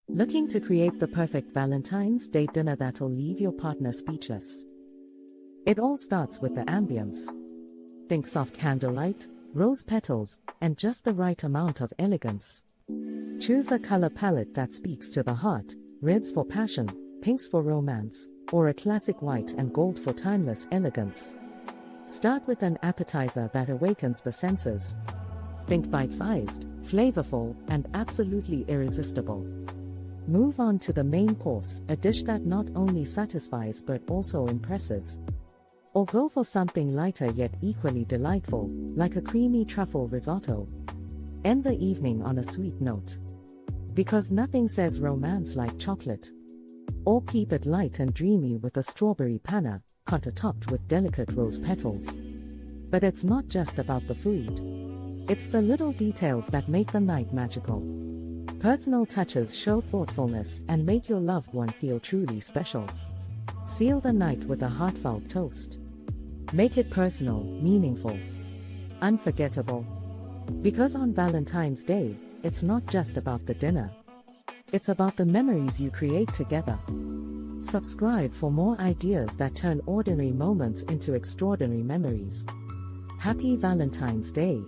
Looking to create the perfect Valentine's Day dinner that'll leave your partner speechless? It all starts with the ambience. Think soft candlelight, rose petals, and just the right amount of elegance. Choose a color palette that speaks to the heart: reds for passion, pinks for romance, or a classic white and gold for timeless elegance. Start with an appetizer that awakens the senses. Think bite-sized, flavorful, and absolutely irresistible. Move on to the main course, a dish that not only satisfies but also impresses. Or go for something lighter yet equally delightful, like a creamy truffle risotto. End the evening on a sweet note. Because nothing says romance like chocolate. Or keep it light and dreamy with a strawberry panna, counter-topped with delicate rose petals. But it's not just about the food. It's the little details that make the night magical. Personal touches show thoughtfulness and make your loved one feel truly special. Seal the night with a heartfelt toast. Make it personal, meaningful, unforgettable. Because on Valentine's Day, it's not just about the dinner. It's about the memories you create together. Subscribe for more ideas that turn ordinary moments into extraordinary memories. Happy Valentine's Day!